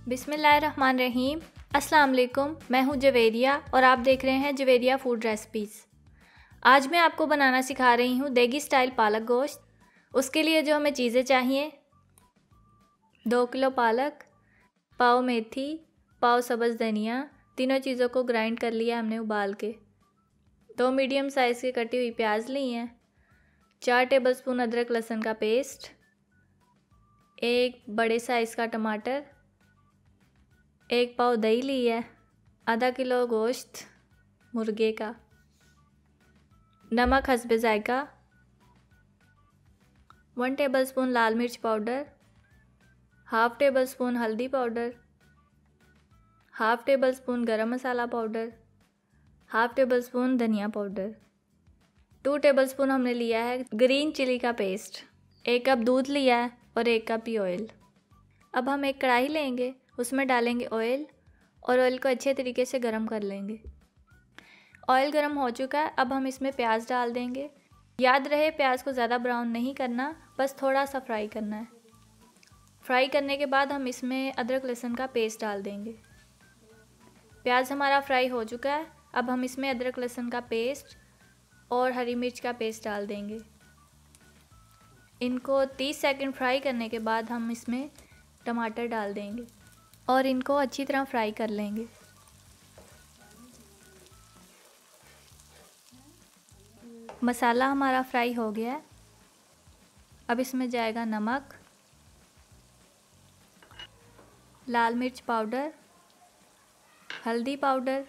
बिस्मिल्लाहिर्रहमानिर्रहीम। अस्सलाम वालेकुम। मैं हूँ जवेरिया और आप देख रहे हैं जवेरिया फूड रेसिपीज़। आज मैं आपको बनाना सिखा रही हूँ देगी स्टाइल पालक गोश्त। उसके लिए जो हमें चीज़ें चाहिए, 2 किलो पालक, पाव मेथी, पाव सब्ज़ धनिया, तीनों चीज़ों को ग्राइंड कर लिया हमने उबाल के। 2 मीडियम साइज़ की कटी हुई प्याज ली हैं, 4 टेबलस्पून अदरक लहसुन का पेस्ट, 1 बड़े साइज़ का टमाटर, 1 पाव दही ली है, आधा किलो गोश्त मुर्गे का, नमक हस्बे जायका, 1 टेबलस्पून लाल मिर्च पाउडर, हाफ़ टेबल स्पून हल्दी पाउडर, हाफ़ टेबल स्पून गरम मसाला पाउडर, हाफ़ टेबल स्पून धनिया पाउडर, 2 टेबल स्पून हमने लिया है ग्रीन चिली का पेस्ट, 1 कप दूध लिया है और 1 कप ही ऑयल। अब हम एक कढ़ाई लेंगे, उसमें डालेंगे ऑयल और ऑयल को अच्छे तरीके से गर्म कर लेंगे। ऑयल गर्म हो चुका है, अब हम इसमें प्याज डाल देंगे। याद रहे प्याज को ज़्यादा ब्राउन नहीं करना, बस थोड़ा सा फ्राई करना है। फ्राई करने के बाद हम इसमें अदरक लहसुन का पेस्ट डाल देंगे। प्याज हमारा फ्राई हो चुका है, अब हम इसमें अदरक लहसुन का पेस्ट और हरी मिर्च का पेस्ट डाल देंगे। इनको 30 सेकंड फ्राई करने के बाद हम इसमें टमाटर डाल देंगे और इनको अच्छी तरह फ्राई कर लेंगे। मसाला हमारा फ्राई हो गया है, अब इसमें जाएगा नमक, लाल मिर्च पाउडर, हल्दी पाउडर,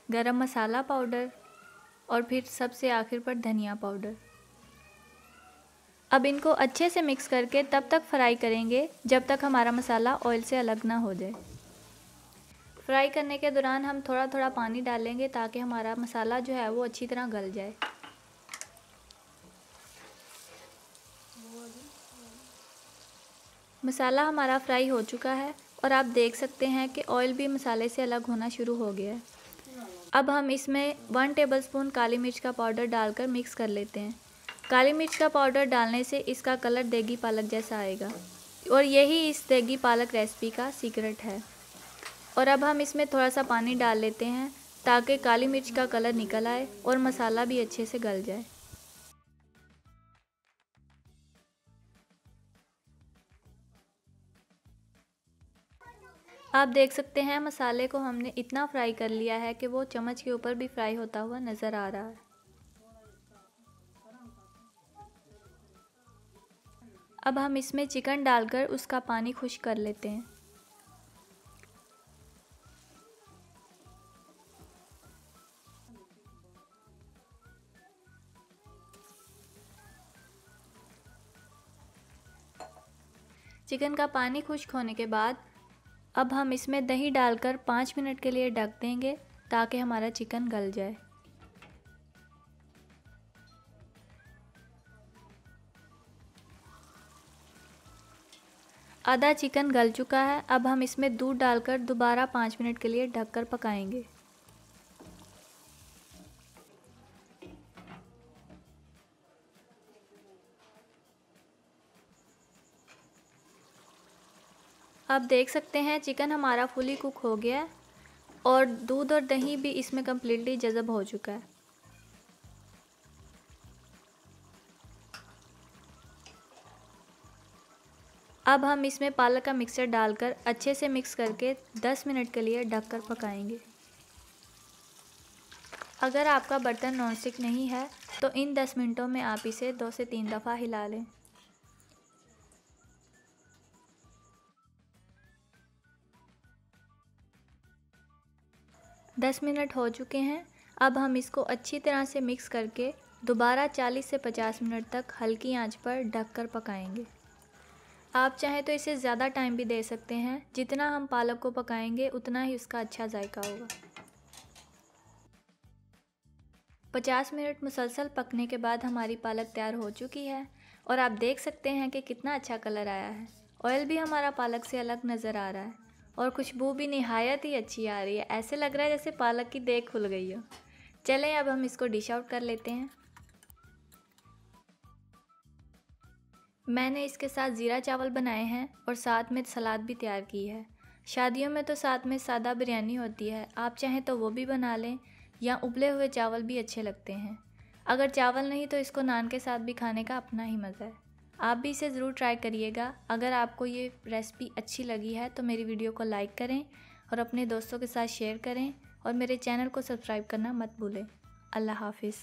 गरम मसाला पाउडर और फिर सबसे आखिर पर धनिया पाउडर। अब इनको अच्छे से मिक्स करके तब तक फ्राई करेंगे जब तक हमारा मसाला ऑयल से अलग ना हो जाए। फ्राई करने के दौरान हम थोड़ा थोड़ा पानी डालेंगे ताकि हमारा मसाला जो है वो अच्छी तरह गल जाए। मसाला हमारा फ्राई हो चुका है और आप देख सकते हैं कि ऑयल भी मसाले से अलग होना शुरू हो गया है। अब हम इसमें 1 टेबलस्पून काली मिर्च का पाउडर डालकर मिक्स कर लेते हैं। काली मिर्च का पाउडर डालने से इसका कलर देगी पालक जैसा आएगा और यही इस देगी पालक रेसिपी का सीक्रेट है। और अब हम इसमें थोड़ा सा पानी डाल लेते हैं ताकि काली मिर्च का कलर निकल आए और मसाला भी अच्छे से गल जाए। आप देख सकते हैं मसाले को हमने इतना फ्राई कर लिया है कि वो चम्मच के ऊपर भी फ्राई होता हुआ नज़र आ रहा है। अब हम इसमें चिकन डालकर उसका पानी खुश्क कर लेते हैं। चिकन का पानी खुश्क होने के बाद अब हम इसमें दही डालकर 5 मिनट के लिए ढक देंगे ताकि हमारा चिकन गल जाए। आधा चिकन गल चुका है, अब हम इसमें दूध डालकर दोबारा 5 मिनट के लिए ढककर पकाएंगे। आप देख सकते हैं चिकन हमारा फुली कुक हो गया है और दूध और दही भी इसमें कम्प्लीटली जज़ब हो चुका है। अब हम इसमें पालक का मिक्सचर डालकर अच्छे से मिक्स करके 10 मिनट के लिए ढककर पकाएंगे। अगर आपका बर्तन नॉनस्टिक नहीं है तो इन 10 मिनटों में आप इसे 2 से 3 दफ़ा हिला लें। दस मिनट हो चुके हैं, अब हम इसको अच्छी तरह से मिक्स करके दोबारा 40 से 50 मिनट तक हल्की आंच पर ढककर पकाएंगे। आप चाहें तो इसे ज़्यादा टाइम भी दे सकते हैं, जितना हम पालक को पकाएंगे उतना ही उसका अच्छा जायका होगा। 50 मिनट मुसलसल पकने के बाद हमारी पालक तैयार हो चुकी है और आप देख सकते हैं कि कितना अच्छा कलर आया है। ऑयल भी हमारा पालक से अलग नज़र आ रहा है और खुशबू भी निहायत ही अच्छी आ रही है। ऐसे लग रहा है जैसे पालक की देग खुल गई हो। चलें अब हम इसको डिश आउट कर लेते हैं। मैंने इसके साथ ज़ीरा चावल बनाए हैं और साथ में सलाद भी तैयार की है। शादियों में तो साथ में सादा बिरयानी होती है, आप चाहें तो वो भी बना लें या उबले हुए चावल भी अच्छे लगते हैं। अगर चावल नहीं तो इसको नान के साथ भी खाने का अपना ही मज़ा है। आप भी इसे ज़रूर ट्राई करिएगा। अगर आपको ये रेसिपी अच्छी लगी है तो मेरी वीडियो को लाइक करें और अपने दोस्तों के साथ शेयर करें और मेरे चैनल को सब्सक्राइब करना मत भूलें। अल्लाह हाफिज़।